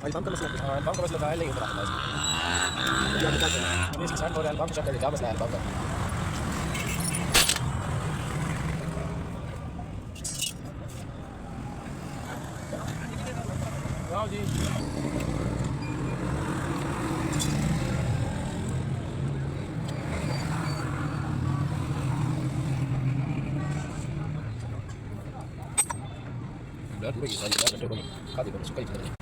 Album का मसला है। हाँ एल्बम का मसला था नहीं उतना क्या बता दें? मैंने इसकी साइड और एल्बम का क्या मसला है एल्बम का वाह जी لا تبقى يسأل لا تبقى كذي بس كيف